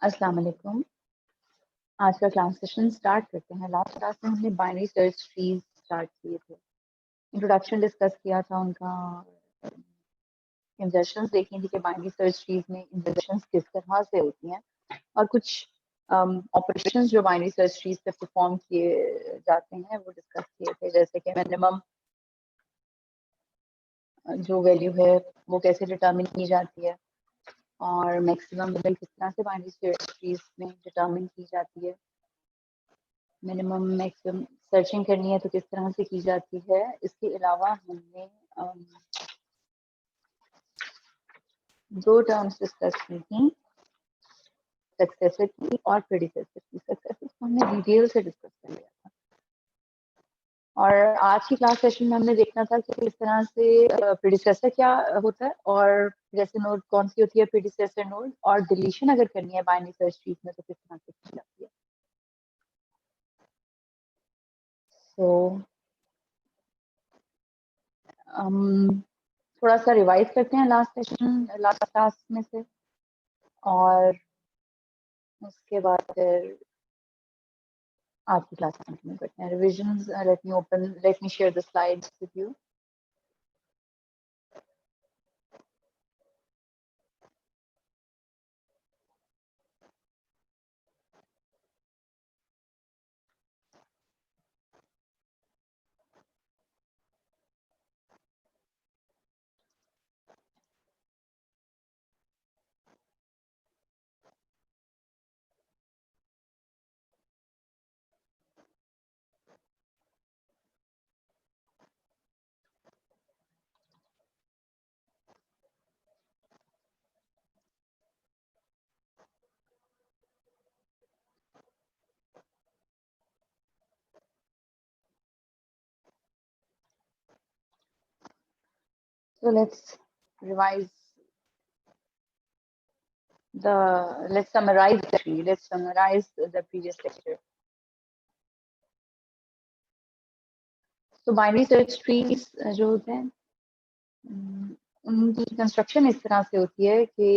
अस्सलाम वालेकुम। आज का क्लास सेशन स्टार्ट करते हैं। लास्ट क्लास में हमने बाइनरी सर्च ट्रीज स्टार्ट किए थे, इंट्रोडक्शन डिस्कस किया था उनका, इंजर्शंस देखी थी कि बाइनरी सर्च ट्रीज में इंजर्शंस किस तरह से होती हैं और कुछ ऑपरेशंस जो बाइनरी सर्च ट्रीज पे परफॉर्म किए जाते हैं वो डिस्कस किए थे, जैसे कि मिनिमम जो वैल्यू है वो कैसे डिटर्मिन की जाती है और मैक्सिमम वैल्यू किस तरह से बाइनरी सर्च ट्रीज में डिटर्मिन की जाती है, मिनिमम मैक्सिमम सर्चिंग करनी है तो किस तरह से की जाती है। इसके अलावा हमने दो टर्म्स डिस्कस की थी, सक्सेसर की और प्रेडिसेसर की। सक्सेसर को हमने डिटेल से डिस्कस कर लिया था और आज की क्लास सेशन में हमने देखना था कि किस तरह से प्रेडिसेसर क्या होता है और जैसे नोड कौन सी होती है प्रेडिसेसर नोड, और डिलीशन अगर करनी है बाइनरी सर्च ट्री में तो किस तरह से की जाती है। तो थोड़ा सा रिवाइज करते हैं लास्ट सेशन लास्ट क्लास में से और उसके बाद फिर आज की क्लास कंटिन्यू करते हैं। Revisions, let me share the slides with you. So revise let's summarize the tree. Let's summarize the previous lecture. So binary search trees जो होते हैं उनकी कंस्ट्रक्शन इस तरह से होती है कि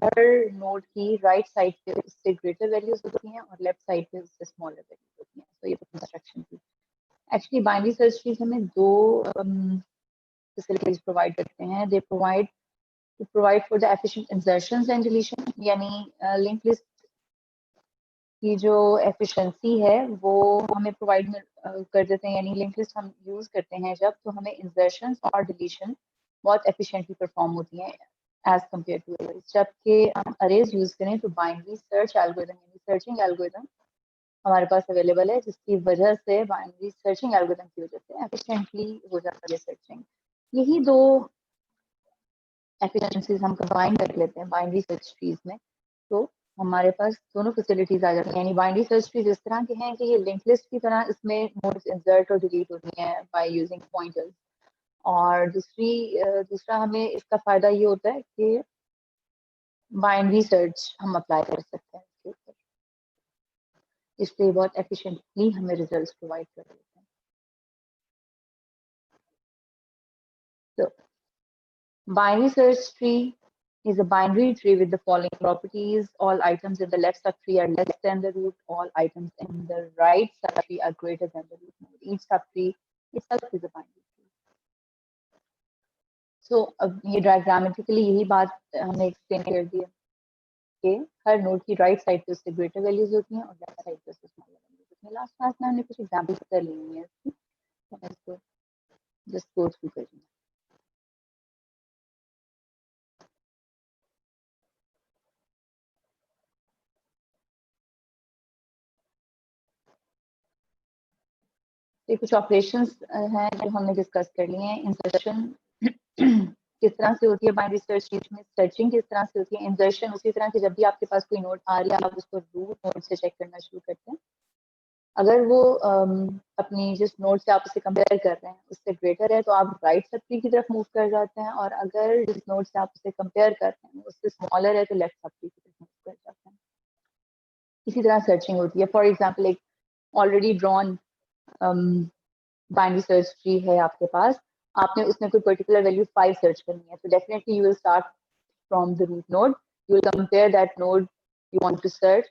हर नोड की राइट साइड पे उससे ग्रेटर वैल्यूज होती हैं और लेफ्ट साइड पे उससे स्मॉलर वैल्यूज होती हैं। तो ये कंस्ट्रक्शन थी। एक्चुअली बाइनरी सर्च ट्रीज हमें दो फैसिलिटीज प्रोवाइड करते हैं। They provide for the efficient insertions and deletion, यानी लिंक लिस्ट की जो एफिशिएंसी है वो हमें प्रोवाइड कर देते हैं, यानी लिंक लिस्ट हम यूज करते हैं जब, तो हमें इंसर्शंस और डिलीशन बहुत एफिशिएंटली परफॉर्म होती हैं एज कम्पेयर टू अरेज। जबकि हम अरेज यूज करें तो बाइनरी सर्च एल्गोरिथम यानी सर्चिंग एल्गोरिथम हमारे पास अवेलेबल है, जिसकी वजह से बाइनरी सर्चिंग एल्गोरिथम की वजह से एफिशिएंटली हो जाता है सर्चिंग। यही दो एफिशिएंसीज हम कंबाइन कर लेते हैं बाइनरी सर्च ट्रीज में, तो हमारे पास दोनों फैसिलिटीज आ जाती हैं। यानी बाइनरी सर्च ट्रीज इस तरह के हैं कि ये लिंक लिस्ट की तरह इसमें नोड्स इंसर्ट और डिलीट होती हैं बाय यूजिंग पॉइंटर्स, और दूसरा हमें इसका फायदा ये होता है कि बाइनरी सर्च हम अप्लाई कर सकते हैं इसके ऊपर, इसलिए बहुत एफिशिएंटली हमें रिजल्ट्स प्रोवाइड कर देते हैं। तो binary search tree is a binary tree with the following properties. All items in the left subtree are less than the root. All items in the right subtree are greater than the root node. Each subtree itself is a binary tree. So अब ये diagrammatically यही बात हमने explain कर दी है कि हर node की right side पे उससे ग्रेटर वैल्यूज होती हैं और लेफ्ट साइड पे उससे स्मॉलर वैल्यूज होती हैं। लास्ट क्लास में हमने कुछ एग्जांपल्स कर लिए हैं इसकी, तो मैं इसको जस्ट गो थ्रू कर रही हूँ। ये कुछ ऑपरेशंस हैं जो हमने डिस्कस कर लिए हैं। इंसर्शन किस तरह से होती है बाइनरी सर्च ट्री में, सर्चिंग किस तरह से होती है, इंसर्शन उसी तरह कि जब भी आपके पास कोई नोड आ रही है आप उसको रूट नोड से चेक करना शुरू करते हैं। अगर वो अपनी जिस नोड से आप उसे कंपेयर कर रहे हैं उससे ग्रेटर है तो आप राइट सब ट्री की तरफ मूव कर जाते हैं, और अगर जिस नोड से आप उसे कंपेयर कर रहे हैं उससे स्मॉलर है तो लेफ्ट सब ट्री की तरफ मूव कर जाते हैं। इसी तरह सर्चिंग होती है। फॉर एग्जाम्पल एक already drawn binary search tree है आपके पास, आपने उसमें कोई पर्टिकुलर वैल्यू 5 सर्च करनी है, तो definitely you will start from the root node, you will compare that node you want to search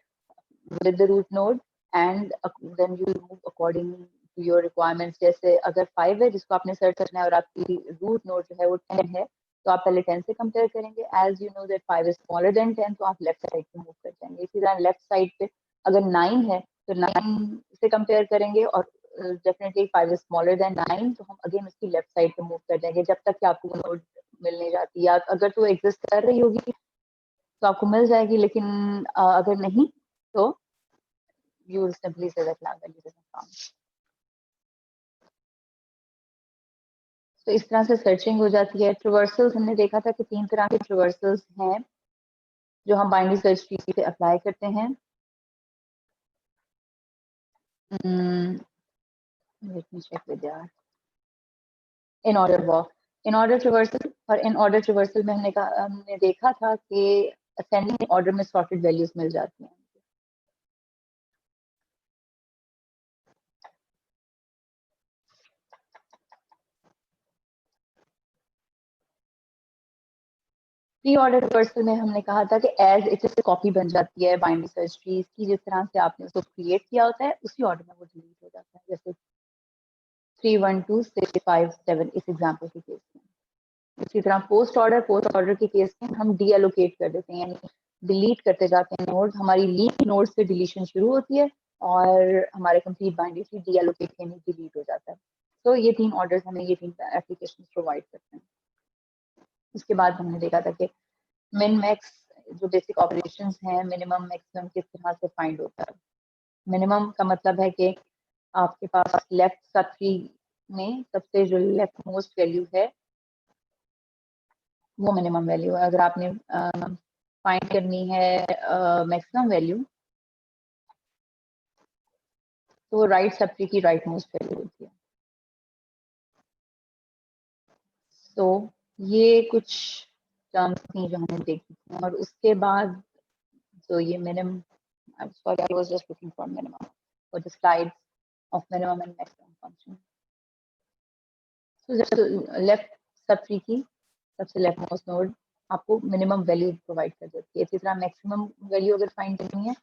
with the root node and then you move according to your requirements. जैसे अगर 5 है जिसको आपने search करना है और आपकी रूट नोड जो है वो 10 है, तो आप पहले 10 से कंपेयर करेंगे. As you know that 5 is smaller than 10, तो आप लेफ्ट साइड पे मूव कर जाएंगे. इसी तरह लेफ्ट साइड पे अगर 9 है तो 9 से कंपेयर करेंगे और डेफिनेटली 5 इज स्मॉलर देन 9, तो हम अगेन उसकी लेफ्ट साइड पे मूव कर जाएंगे जब तक कि आपको नोड मिल नहीं जाती. या अगर तो एग्जिस्ट कर रही होगी तो आपको मिल जाएगी, लेकिन अगर नहीं तो you will simply say that lab value doesn't count. तो इस तरह से सर्चिंग हो जाती है. ट्रिवर्सल्स हमने देखा था कि 3 तरह के ट्रिवर्सल्स हैं जो हम बाइनरी सर्च ट्री पे अप्लाई करते हैं. लेट मी चेक विद यार. In order walk, in order traversal और इन ऑर्डर ट्रिवर्सल में हमने देखा था कि असेंडिंग ऑर्डर में सॉर्टेड वैल्यूज मिल जाती हैं. प्री ऑर्डर ट्रिवर्सल में हमने कहा था कि एज इट इज कॉपी बन जाती है बाइनरी सर्च ट्रीज की. जिस तरह से आपने उसको क्रिएट किया होता है उसी ऑर्डर में वो डिलीट हो जाता है. जैसे 3 1 2 6 5 7 इस एग्जांपल के केस में. इसी तरह पोस्ट ऑर्डर के केस में हम डी एलोकेट कर देते हैं, यानी डिलीट करते जाते हैं नोड. हमारी लीफ नोड से डिलीशन शुरू होती है और हमारे complete binary tree D allocate यानी डिलीट हो जाता है. तो ये 3 ऑर्डर्स हमें ये 3 एप्लीकेशन प्रोवाइड करते हैं. उसके बाद हमने देखा था कि मिन मैक्स जो बेसिक ऑपरेशंस हैं, मिनिमम मैक्सिमम किस तरह से फाइंड होता है. मिनिमम का मतलब है कि आपके पास लेफ्ट सब ट्री में सबसे जो लेफ्ट मोस्ट वैल्यू है वो मिनिमम वैल्यू है. अगर आपने फाइंड करनी है मैक्सिमम वैल्यू तो राइट सब ट्री की राइट मोस्ट वैल्यू होती है. तो ये कुछ टर्म्स थी जो हमने देखी थी. और उसके बाद तो ये minimum, sorry, I was just looking for minimum for the slides of minimum and maximum function. So left sub tree की सबसे लेफ्ट मोस्ट नोड आपको मिनिमम वैल्यू प्रोवाइड कर देती है. इसी तरह मैक्सिमम वैल्यू अगर फाइंड करनी है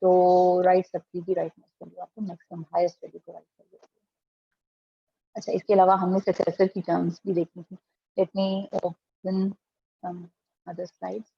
तो राइट सब ट्री की राइट मोस्ट वैल्यू आपको मैक्सिमम हाईएस्ट वैल्यू प्रोवाइड कर देती है. अच्छा, इसके अलावा हमने सक्सेसर की टर्म्स भी देखी थी. Let me open some other slides.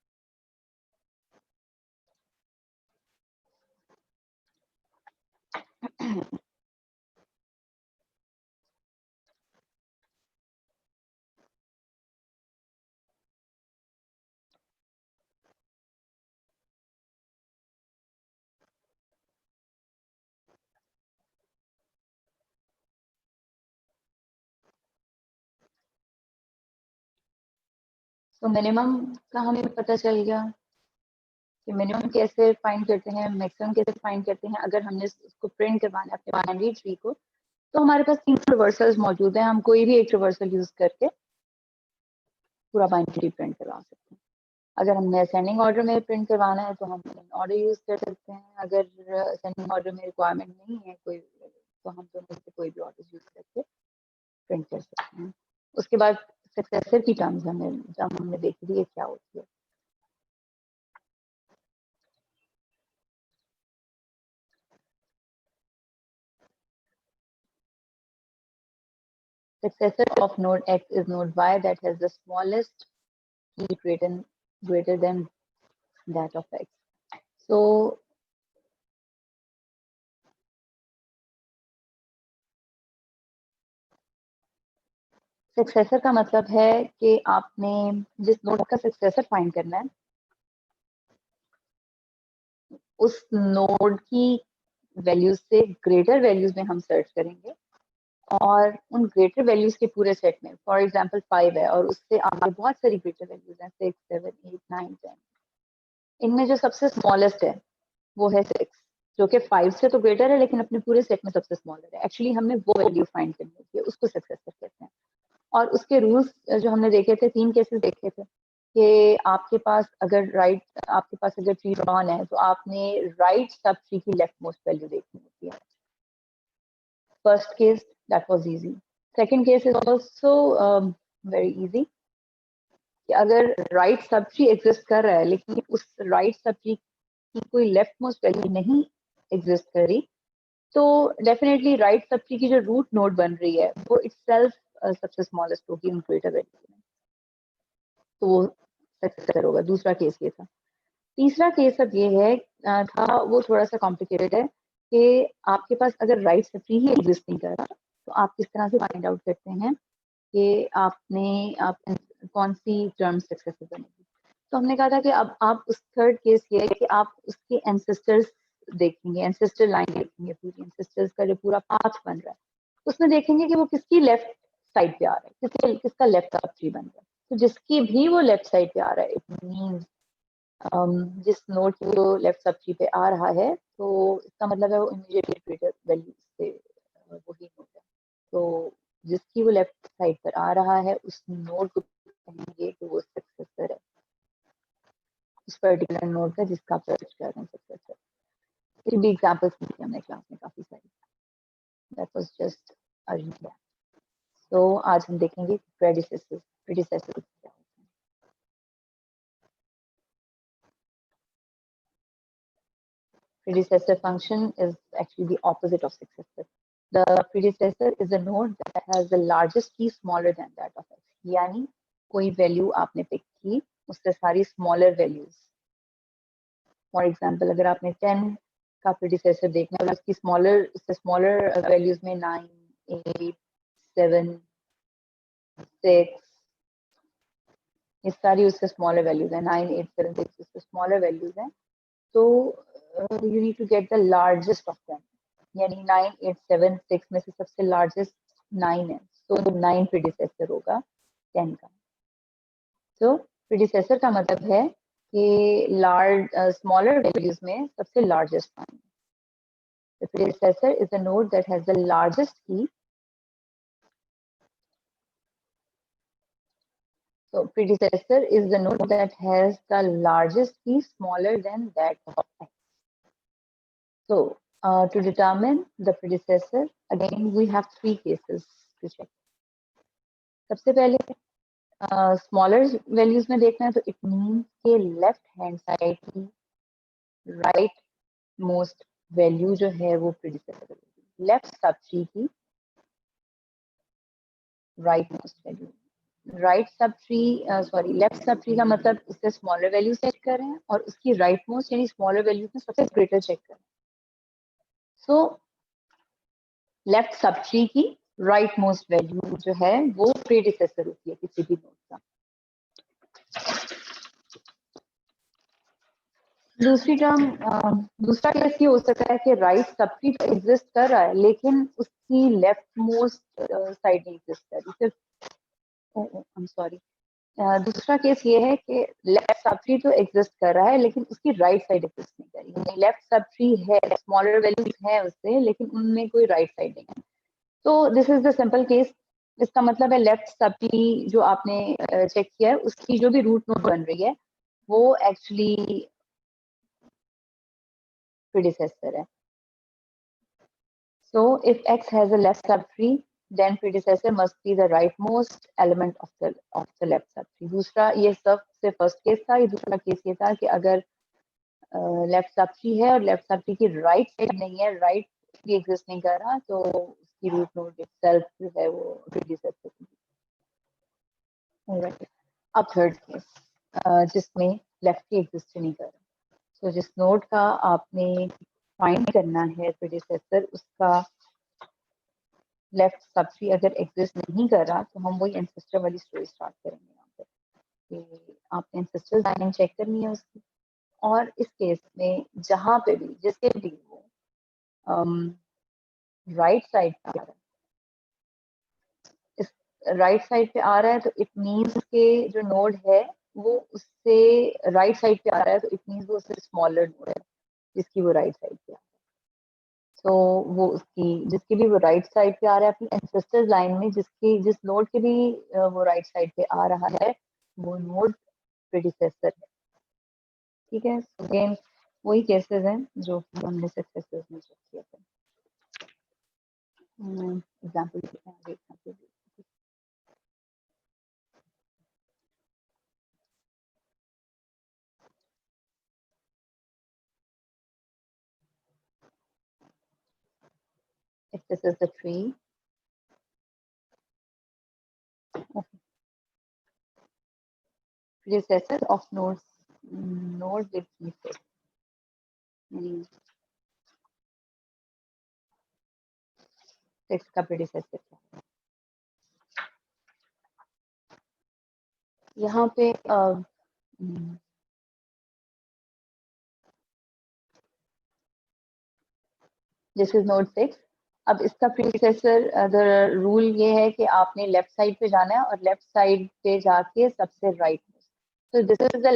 तो मिनिमम का हमें पता चल गया कि मिनिमम कैसे फाइंड करते हैं, मैक्सिमम कैसे फाइंड करते हैं. अगर हमने उसको प्रिंट करवाना है अपने बाइनरी ट्री को तो हमारे पास 3 रिवर्सल्स मौजूद हैं. हम कोई भी एक रिवर्सल यूज करके पूरा बाइनरी ट्री प्रिंट करवा सकते हैं. अगर हमने असेंडिंग ऑर्डर में प्रिंट करवाना है तो हम ऑर्डर यूज कर सकते हैं. अगर असेंडिंग ऑर्डर में रिक्वायरमेंट नहीं है कोई तो हम दोनों से कोई भी ऑर्डर यूज करके प्रिंट कर सकते हैं. उसके बाद सक्सेसर की टर्म्स हमने देखी थी ये क्या होती है. Successor of node X is node Y that has the smallest key greater than that of X. So successor का मतलब है कि आपने जिस नोड का सक्सेसर फाइंड करना है उस नोड की वैल्यूज से ग्रेटर वैल्यूज में हम सर्च करेंगे और उन ग्रेटर वैल्यूज के पूरे सेट में, फॉर एग्जांपल 5 है और उससे आगे बहुत सारी ग्रेटर वैल्यूज हैं 6 7 8 9 10. इनमें जो सबसे स्मॉलेस्ट है वो है 6, जो कि 5 से तो ग्रेटर है लेकिन अपने पूरे सेट में सबसे स्मॉलर है. एक्चुअली हमने वो वैल्यू फाइंड करनी होती है, उसको सक्सेसर कहते हैं. और उसके रूल्स जो हमने देखे थे, 3 केसेस देखे थे कि आपके पास अगर ट्री ड्रॉन है तो आपने राइट सब ट्री की लेफ्ट मोस्ट वैल्यू देखनी होती है. First case that was easy. Second case is also very easy कि अगर राइट सब ट्री एग्जिस्ट कर रहा है लेकिन उस राइट सब ट्री जिसकी कोई लेफ्ट मोस्ट वैल्यू नहीं एग्जिस्ट करी, तो डेफिनेटली राइट सब ट्री की जो रूट नोड बन रही है वो इटसेल्फ सबसे स्मॉलेस्ट होगी उन ग्रेटर वैल्यू में, तो वो सक्सेसर होगा। दूसरा केस ये था। तीसरा केस अब ये है था, वो थोड़ा सा कॉम्प्लिकेटेड है कि आपके पास अगर राइट सब ट्री ही एग्जिस्ट नहीं कर रहा, तो आप किस तरह से फाइंड आउट करते हैं कि आप कौन सी टर्म सक्सेसर बनेगी। तो हमने कहा था कि अब आप उस थर्ड केस ये है कि आप उसके एंसेस्टर्स देखेंगे, एंसेस्टर लाइन देखेंगे, पूरी एंसेस्टर्स का जो पूरा पाथ बन रहा है उसमें देखेंगे कि वो किसकी लेफ्ट साइड पे आ रहा है, किसका लेफ्ट सब ट्री बन रहा है। तो जिसकी भी वो लेफ्ट साइड पे आ रहा है, इट मींस जिस नोड की वो लेफ्ट सब ट्री पे आ रहा है, तो इसका मतलब है वो इमीडिएटली ग्रेटर वैल्यू से वही नोड है। तो जिसकी वो लेफ्ट साइड पर आ रहा है उस नोड को कहेंगे कि वो सक्सेसर है, उस पर्टिकुलर नोड का जिसका आप सर्च कर रहे हैं सक्सेसर। फिर भी एग्जांपल्स दी हमने क्लास में काफी सारी। That was just earning. तो आज हम देखेंगे प्रेडिसेसर क्या होता है। Predecessor function is actually the opposite of successor. The predecessor is a node that has the largest key smaller than that of x. यानी कोई वैल्यू आपने पिक की, उससे सारी स्मॉलर वैल्यूज, फॉर एग्जांपल अगर आपने 10 का प्रीडिसेसर देखना है, उसकी स्मॉलर वैल्यूज में 9, 8, 7, 6, ये सारी उससे स्मॉलर वैल्यूज हैं। 9, 8, 7, 6 उससे स्मॉलर वैल्यूज हैं। तो you need to get the largest of them, यानी 9, 8, 7, 6 में से सबसे लार्जेस्ट 9 है, तो 9 प्रीडिसेसर होगा 10 का। तो प्रीडिसेसर का मतलब है कि स्मॉलर वैल्यूज में सबसे largest 9। The predecessor is a node that has the largest key. So predecessor is the node that has the largest key smaller than that of x. So to determine the predecessor, again we have three cases to check. सबसे पहले smaller values में देखना है, तो it means के left hand side की right most value जो है वो प्रीडिसेसर होगी। लेफ्ट सब ट्री की right most value, right sub tree sorry left sub tree का मतलब उससे स्मॉलर वैल्यू चेक कर रहे हैं और उसकी राइट मोस्ट यानी स्मॉलर वैल्यू में सबसे ग्रेटर चेक कर रहे हैं। सो लेफ्ट सब ट्री की राइट मोस्ट वैल्यू जो है वो प्रीडिसेसर होती है किसी भी नोड का। दूसरा केस ये हो सकता है कि राइट सब ट्री तो एग्जिस्ट कर रहा है लेकिन उसकी लेफ्ट मोस्ट साइड नहीं एग्जिस्ट कर रही, सिर्फ आई एम सॉरी, दूसरा केस ये है कि लेफ्ट सब ट्री तो एग्जिस्ट कर रहा है लेकिन उसकी राइट साइड एग्जिस्ट नहीं कर रही। लेफ्ट सब ट्री है, स्मॉलर वैल्यूज है उससे, लेकिन उनमें कोई राइट साइड नहीं है। तो this is the simple case. इसका मतलब है लेफ्ट सब ट्री जो आपने चेक किया है उसकी जो भी रूट नोड बन रही है वो एक्चुअली predecessor है। So if x has a left subtree, then predecessor must be the rightmost element of the left subtree. दूसरा ये सबसे फर्स्ट केस था। ये दूसरा केस ये था कि अगर लेफ्ट सबट्री है और लेफ्ट सबट्री की राइट साइड नहीं है, राइट भी एग्जिस्ट नहीं कर रहा, तो उसकी रूट नोड इटसेल्फ जो है वो प्रीडिसेसर होगी। अब थर्ड केस जिसमें लेफ्ट की एग्जिस्ट नहीं कर रहा, तो जिस नोड का आपने फाइंड करना है प्रीडिसेसर, उसका लेफ्ट सबट्री अगर एग्जिस्ट नहीं कर रहा, तो हम वही एंसेस्टर वाली स्टोरी स्टार्ट करेंगे यहाँ पे कि आपने एंसेस्टर लाइन चेक करनी है उसकी। और इस केस में जहां पे भी जिसके भी वो राइट साइड पे आ रहा है, इस राइट साइड पे आ रहा है, तो इट मींस के जो नोड है वो उससे राइट साइड पे आ रहा है, तो इट मींस वो उससे स्मॉलर नोड है जिसकी वो राइट साइड पे आ रहा है। तो वो उसकी जिसकी भी वो राइट साइड पे आ रहा है अपनी एंसेस्टर्स लाइन में, जिस नोड के भी वो राइट साइड पे आ रहा है, वो नोड प्रीडिसेसर है। ठीक है, अगेन वही केसेस हैं जो हमने सक्सेसर्स में चेक किया था। Example This is the tree. Okay. Predecessor of node with key 6. Six का प्रेडिसेसर क्या है? यहाँ पे दिस इज नोड 6. अब इसका प्रीडिसेसर रूल ये है कि आपने लेफ्ट साइड पे जाना है और लेफ्ट साइड पे जाके सबसे राइट में. तो this is the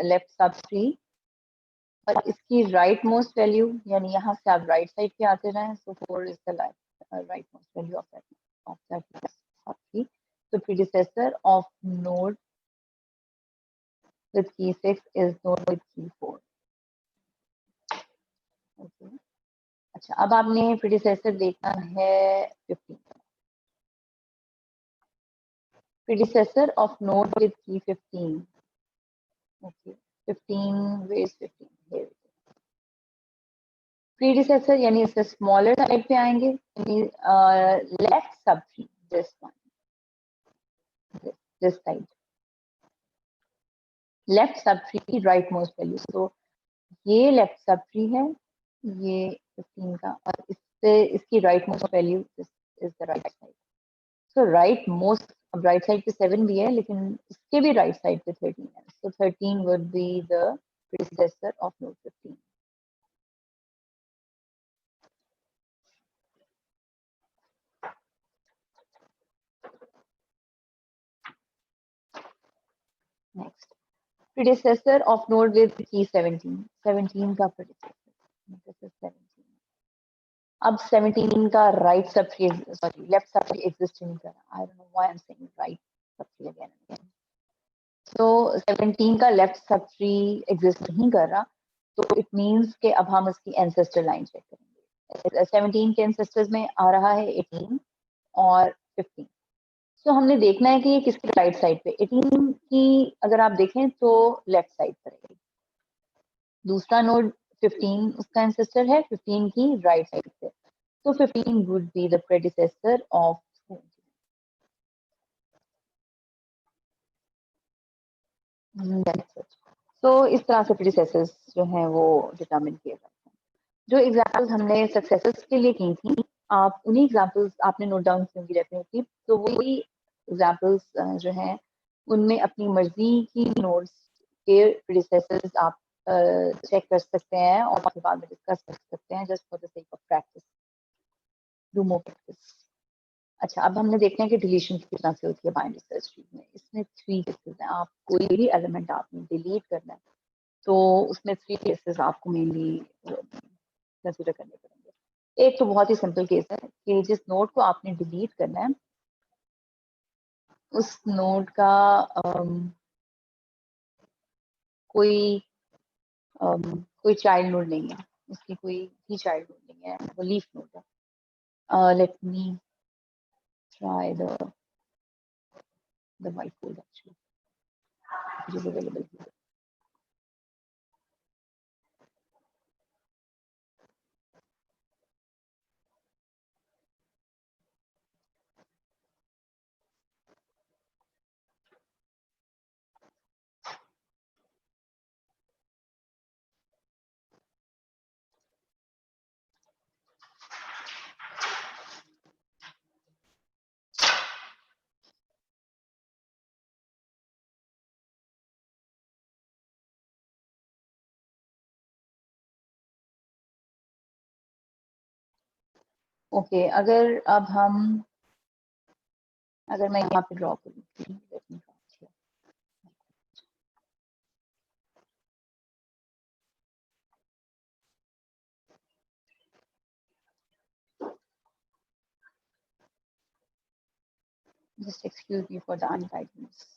left sub tree और इसकी राइट मोस्ट वैल्यू यानी यहाँ से आप राइट साइड पे आते जाएं. सो 4 is the right most value of that sub tree. So predecessor of node with key 6 is node with key 4. Okay. अच्छा, अब आपने प्रीडिसेसर देखना है 15. प्रीडिसेसर ऑफ नोड विद की 15. ओके, 15 वेज 15 प्रीडिसेसर यानी इससे स्मॉलर साइड पे आएंगे. Left sub tree, this one, this side left sub tree की राइट मोस्ट वैल्यू. तो ये लेफ्ट सब ट्री है, ये 15 का, और इससे इसकी right most value is the right side. So right most, अब राइट साइड पे 7 भी है लेकिन इसके भी राइट साइड पे 13 है. सो 13 would be the predecessor of node 15. Next, predecessor of node with की 17. 17 का प्रीडिसेसर, दिस इज 17. अब 17 का right sub tree, sorry left sub tree exist नहीं कर रहा. I don't know why I am saying right sub tree again and again. तो 17 का left sub tree exist नहीं कर रहा. तो इट मीन्स कि अब हम उसकी एंसेस्टर लाइन चेक करेंगे. 17 के एंसेस्टर्स में आ रहा है 18 और 15. सो हमने देखना है कि ये किसकी राइट साइड पे. 18 की अगर आप देखें तो लेफ्ट साइड पर है. दूसरा नोड 15 उसका एंसेस्टर है 15 की राइट साइड पे. तो 15 would be the predecessor of 17. तो इस तरह से प्रीडिसेसर्स जो हैं वो डिटरमिन किए जाते हैं. जो एग्जांपल्स हमने सक्सेसेस के लिए की थी, आप उन्हीं एग्जांपल्स आपने नोट डाउन की होंगी डेफिनेटली. तो वही एग्जांपल्स जो हैं उनमें अपनी मर्जी की नोड्स के प्रीडिसेसर्स आप चेक कर सकते हैं और उसके बाद में डिस्कस कर सकते हैं, just for the sake of practice, do more practice. अच्छा, अब हमने देखना है कि डिलीशन किस तरह से होती है बाइनरी सर्च ट्री में. इसमें 3 केसेस हैं. आप कोई भी एलिमेंट आपने डिलीट करना है तो उसमें 3 केसेस आपको मेनली कंसिडर करने पड़ेंगे. एक तो बहुत ही सिंपल केस है कि जिस नोड को आपने डिलीट करना है उस नोड का कोई कोई चाइल्ड नोड नहीं है, उसकी कोई भी चाइल्ड नोड नहीं है, वो लीफ नोड है. Let me try the white code actually, which is available here. Okay, अगर मैं यहाँ पे ड्रॉ करूँ, just excuse me for the untidiness.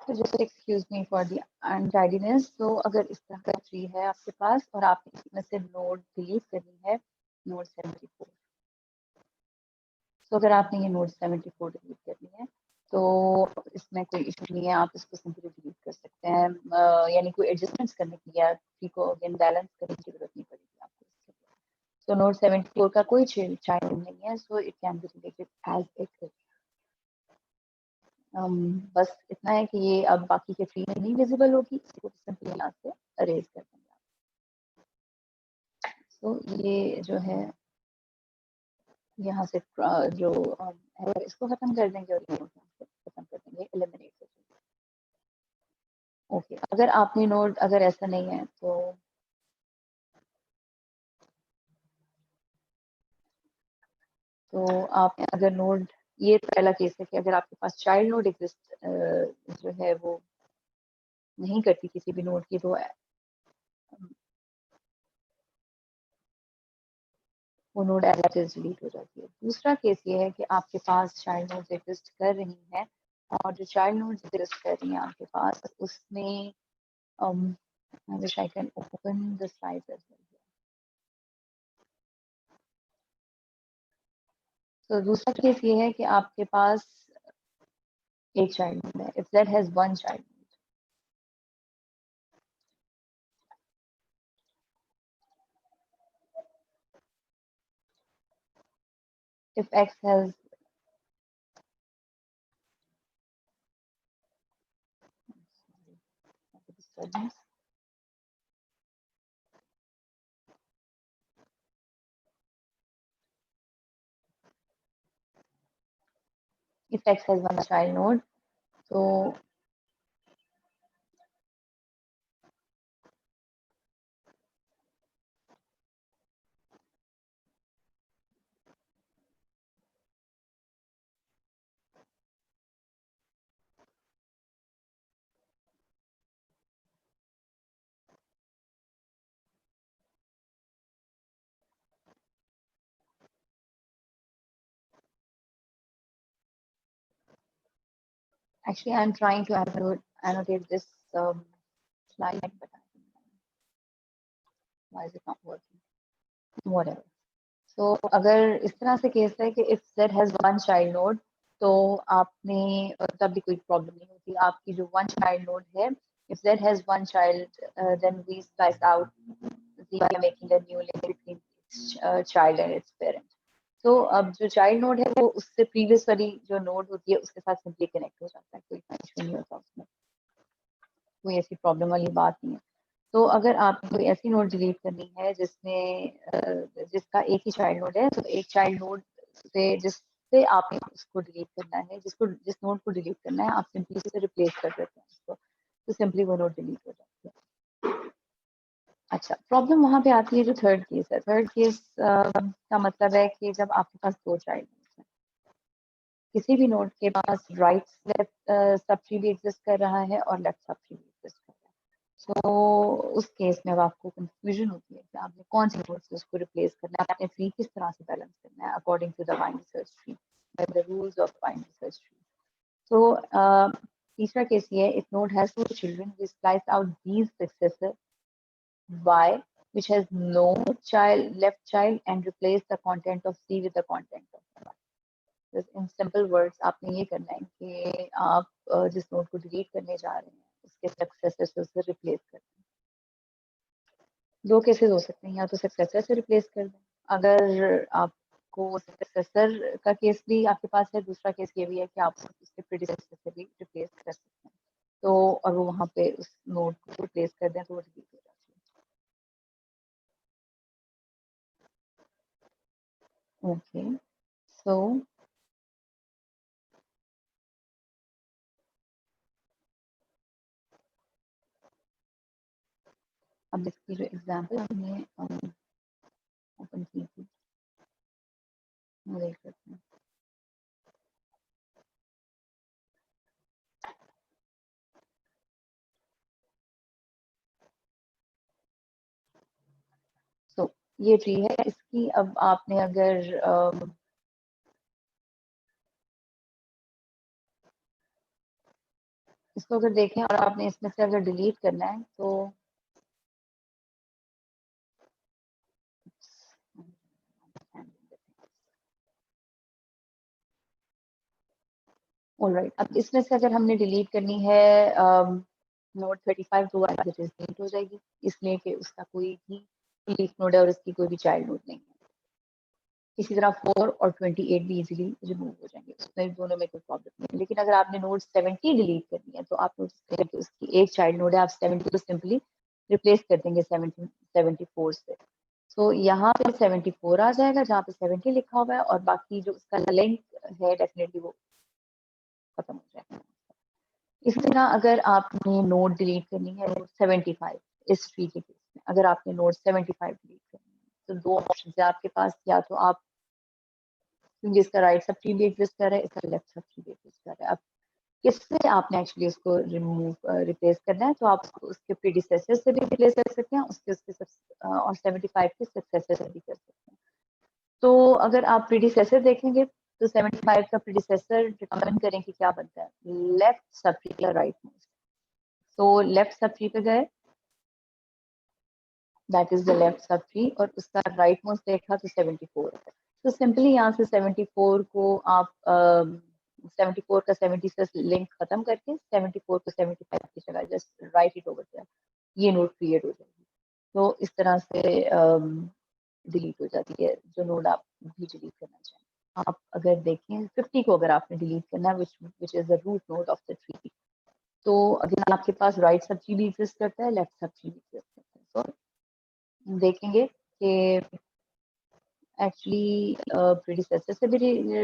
तो just excuse me for the untidiness. तो अगर इस तरह का ट्री है आपके पास और आपने इसमें से नोड डिलीट करनी है, नोड 74, तो अगर आपने ये नोड 74 डिलीट करनी है तो इसमें कोई इशू नहीं है, आप इसको सिंपली डिलीट कर सकते हैं। यानी कोई एडजस्टमेंट्स करने की या ट्री को अगेन बैलेंस करने की जरूरत नहीं पड़ेगी आपको इसके लिए। तो नोड 74 का कोई चाइल्ड नहीं है, so it can be deleted as it. बस इतना है कि ये अब बाकी के ट्री में नहीं विजिबल होगी, इसको सिंपली यहाँ से अरेज कर देंगे। तो ये जो है यहाँ से जो है इसको खत्म कर देंगे और ये खत्म कर देंगे, एलिमिनेट कर देंगे। ओके, अगर आपने नोड अगर ऐसा नहीं है तो आप अगर नोड, ये पहला केस है कि अगर आपके पास चाइल्ड नोड एग्जिस्ट जो है वो नहीं करती किसी भी नोड की, तो वो node as it is delete हो जाती है। दूसरा केस ये है कि आपके पास चाइल्ड नोड्स एग्जिस्ट कर रही हैं और जो चाइल्ड नोड्स एग्जिस्ट कर रही हैं आपके पास उसमें I wish I can open the slides as well. तो दूसरा केस ये है कि आपके पास एक चाइल्ड नोड है, if Z has one child, if X has disturbance, if X has one child node, तो actually I'm trying to annotate this slide, but why is it not working? Whatever. So अगर इस तरह से case है कि if Z has one child node, तो आपने तब भी कोई प्रॉब्लम नहीं होती। आपकी जो one child node है, if Z has one child, then we slice out Z by making a new link between its child and its parent. तो अब जो चाइल्ड नोड है वो उससे प्रीवियस वाली जो नोड होती है उसके साथ सिंपली कनेक्ट हो जाता है, कोई इशू नहीं होता उसमें, कोई ऐसी प्रॉब्लम वाली बात नहीं है। तो अगर आपको कोई ऐसी नोड डिलीट करनी है जिसमें जिसका एक ही चाइल्ड नोड है, तो एक चाइल्ड नोड से जिससे आपने उसको डिलीट करना है, जिस नोड को डिलीट करना है, आप सिंपली उसे रिप्लेस कर देते हैं उसको, तो सिंपली वो नोड डिलीट हो जाती है। अच्छा, प्रॉब्लम वहां पे आती है जो थर्ड केस है। थर्ड केस का मतलब है कि जब आपके पास दो चाइल्ड है, किसी भी नोड के पास राइट लेफ्ट सब ट्री भी एग्जिस्ट कर रहा है और लेफ्ट सब ट्री भी एग्जिस्ट कर रहा है, तो उस केस में अब आपको कंफ्यूजन होती है कि आपने कौन सी नोड से उसको रिप्लेस करना है, आपने ट्री किस तरह से बैलेंस करना है according to the binary search tree, by the rules of binary search tree. तो तीसरा केस ये है, if node has two children, we slice out these successor Y, which has no left child, and replace the content of C with the content of Y. In simple words आपने ये करना है कि आप जिस node को delete करने जा रहे हैं उसके सक्सेसर से उसे रिप्लेस कर दें। दो केसेस हो सकते हैं, या तो सक्सेसर से रिप्लेस कर दें, अगर आपको सक्सेसर का केस भी आपके पास है, दूसरा केस ये भी है कि आप उसके प्रीडिसेसर से भी रिप्लेस कर सकते हैं, तो और वो वहाँ पे उस नोड को रिप्लेस कर दें तो वो डिलीट हो जाती है। ओके, सो अब इसकी जो एग्जाम्पल हमने ओपन की थी वो देख सकते हैं। तो ये ट्री है, इसकी अब आपने अगर इसको अगर देखें और आपने इसमें से अगर डिलीट करना है तो ऑलराइट, अब इसमें से अगर हमने डिलीट करनी है नोड 35 तो डिलीट हो जाएगी, इसलिए कि उसका कोई भी लीफ नोड है और उसकी कोई भी चाइल्ड नोड नहीं है। इसी तरह 4 और 28 भी इजीली रिमूव हो जाएंगे, उसमें दोनों में कोई प्रॉब्लम नहीं है। लेकिन अगर आपने नोड 70 डिलीट करनी है तो आप नोटिस करें कि उसकी एक चाइल्ड नोड है, आप 70 को सिंपली रिप्लेस कर देंगे 74 से। तो यहाँ पे 74 आ जाएगा जहाँ पे 70 लिखा हुआ है, और बाकी जो उसका लिंक है डेफिनेटली वो खत्म हो जाएगा। इसी तरह अगर आपने नोड डिलीट करनी है नोड 75 इस ट्री के केस में, अगर आपने नोड 75 डिलीट करनी है तो दो ऑप्शन है आपके पास, या तो आप, क्योंकि इसका राइट सब ट्री भी एग्जिस्ट कर रहा है, इसका लेफ्ट सब ट्री भी एग्जिस्ट कर रहा है, अब किससे आपने एक्चुअली उसको रिमूव रिप्लेस करना है, तो आप उसके प्रीडिसेसर से भी रिप्लेस कर सकते हैं, उसके और 75 के सक्सेसर से भी कर सकते हैं। तो अगर आप प्रीडिसेसर देखेंगे तो 75 का प्रीडिसेसर डिटरमाइन करें कि क्या बनता है, लेफ्ट सब ट्री या राइट मोस्ट। तो लेफ्ट सब ट्री पे गए, that is the left sub tree, और उसका राइट मोस्ट देखा तो 74 है। तो सिंपली यहाँ से 74 को आप 74 का 70 से लिंक खत्म करके 74 को 75 की जगह just write it over there, ये नोड क्रिएट हो जाएगी। तो इस तरह से डिलीट हो जाती है जो नोड आप भी डिलीट करना चाहें। आप अगर देखें 50 को अगर आपने डिलीट करना है which is the root node of the tree, तो अगर आपके पास राइट सब ट्री भी एग्जिस्ट करता है, लेफ्ट सब ट्री भी एग्जिस्ट करता है, तो देखेंगे कि एक्चुअली प्रीडिसेसर से भी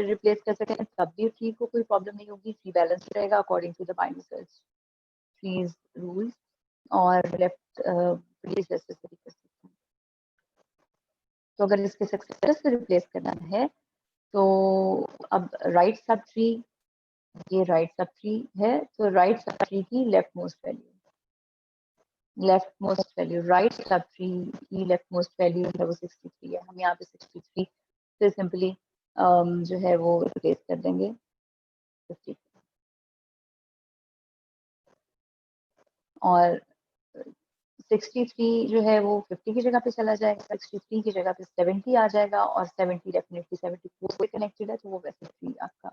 रिप्लेस कर सकते हैं, तब भी ट्री को कोई प्रॉब्लम नहीं होगी, ट्री बैलेंस रहेगा according to the binary search trees rules, और लेफ्ट प्रीडिसेसर से भी कर सकते हैं। तो अगर इसके सक्सेसर से रिप्लेस करना है तो अब राइट सब ट्री, ये राइट सब ट्री है, तो राइट सब ट्री की left most value right sub tree की लेफ्ट मोस्ट वैल्यू है वो 63 है, हम यहाँ पे 63 से सिंपली जो है वो रिप्लेस कर देंगे 50, और 63 जो है वो 50 की जगह पे चला जाएगा, 63 की जगह पे 70 आ जाएगा, और 70 डेफिनेटली 74 से कनेक्टेड है, तो वो वैसे ट्री आपका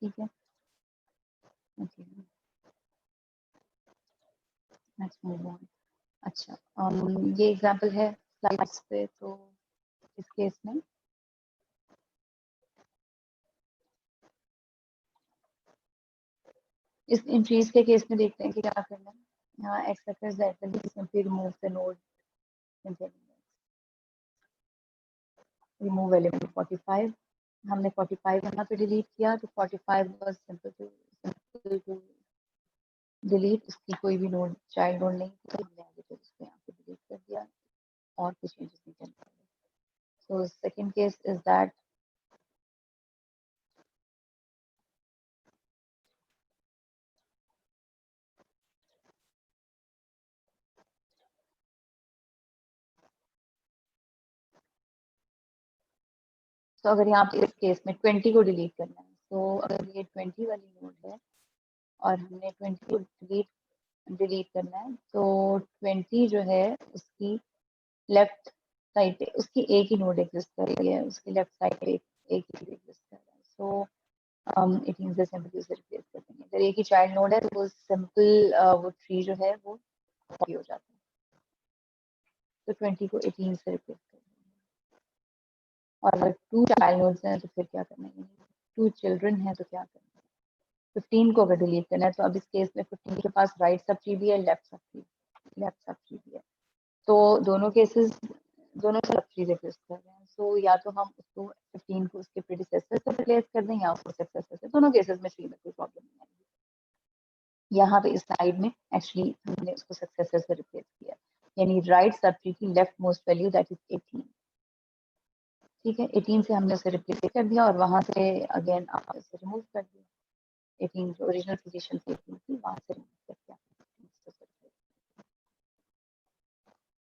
ठीक है। Okay, next move on. अच्छा, ये एग्जांपल है स्लाइड्स पे, तो इस केस में इस इन ट्रीज के केस में देखते हैं कि क्या करना है। यहाँ x occurs that will simply remove the node, remove element 45, हमने 45 यहाँ पे डिलीट किया, तो 45 वाज सिंपल टू डिलीट, उसकी कोई भी नोड चाइल्ड नोड नहीं थी, तो हमने आगे फिर उसको यहाँ पे डिलीट कर दिया और कुछ चेंजेस नहीं करना। So second case is that तो अगर यहाँ पे इस केस में 20 को डिलीट करना है, तो अगर ये 20 वाली नोड है और हमने 20 को डिलीट करना है, तो 20 जो है उसकी लेफ्ट साइड पे उसकी एक ही नोड एग्जिस्ट कर रही है, उसकी लेफ्ट साइड पे एक ही एग्जिस्ट कर रहा है, सो इट मींस सिंपली उसे रिप्लेस कर देंगे। अगर एक ही चाइल्ड नोड है तो वो सिंपल वो ट्री जो है वो कॉपी हो जाता है, तो 20 को 18 से रिप्लेस कर देंगे। और अगर 2 चाइल्ड नोड्स हैं तो फिर क्या करना है, 2 चिल्ड्रन हैं तो क्या करना है, 15 को अगर डिलीट करना है, तो अब इस केस में 15 के पास राइट सब ट्री भी है, लेफ्ट सब ट्री भी है, तो दोनों केसेस दोनों सब ट्रीज एग्जिस्ट कर रहे हैं, सो या तो हम उसको 15 को उसके प्रीडिसेसर से रिप्लेस कर दें या उसको सक्सेसर से, दोनों केसेस में ट्री में कोई प्रॉब्लम नहीं आएगी। यहाँ पे इस साइड में एक्चुअली हमने उसको सक्सेसर से रिप्लेस किया, यानी राइट सब ट्री की left most value that is 18, ठीक है, 18 से हमने उसे रिप्लेस कर दिया और वहां से अगेन आप उसे रिमूव कर दिया, 18 जो ओरिजिनल पोजीशन से 18 थी वहां से रिमूव कर दिया।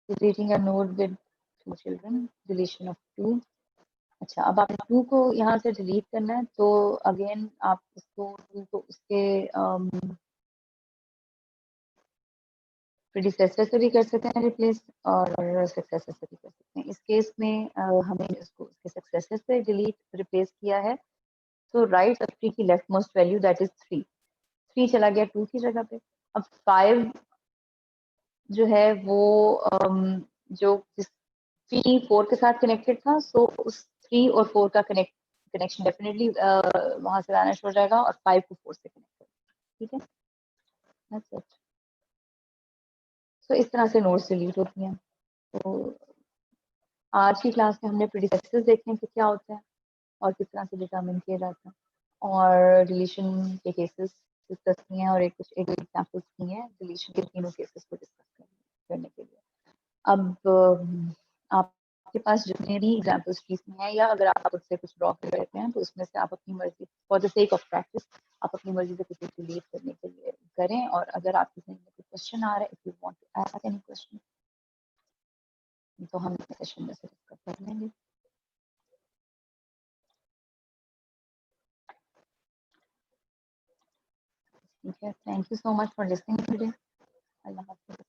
Creating a node with 2 children, deletion of 2। अच्छा, अब आपने 2 को यहाँ से डिलीट करना है, तो अगेन आप इसको 2 को उसके प्रीडिसेसर से भी कर सकते हैं रिप्लेस और सक्सेसर से भी कर सकते हैं। इस केस में हमें इसको उसके सक्सेसर से डिलीट रिप्लेस किया है, तो राइट सब ट्री की left most value that is 3, 3 चला गया 2 की जगह पे। अब 5 जो है वो जो 3 4 के साथ कनेक्टेड था, सो उस 3 और 4 का कनेक्शन डेफिनेटली वहां से वैनिश हो जाएगा और 5 को 4 से कनेक्ट होगा। ठीक है, दैट्स इट। सो इस तरह से नोड्स डिलीट होती हैं। तो आज की क्लास में हमने प्रीडिसेसर्स देखे कि क्या होता है और किस तरह से डिटरमिन किया जाता है, और डिलीशन के केसेस डिस्कस किए हैं और एक एग्जांपल्स किए हैं डिलीशन के तीनों केसेस को डिस्कस करने के लिए। अब आपके पास जितने भी एग्जांपल्स ट्रीज में है, या अगर आप उससे कुछ ड्रॉ कर लेते हैं तो उसमें से आप अपनी मर्जी, for the sake of practice, आप अपनी मर्जी से कुछ डिलीट करने के लिए करें। और अगर आपके ज़हन में कोई क्वेश्चन आ रहा है, if you want to ask any question, तो हम इस सेशन में से डिस्कस कर लेंगे। ठीक है, thank you so much for listening today. अल्लाह हाफिज़।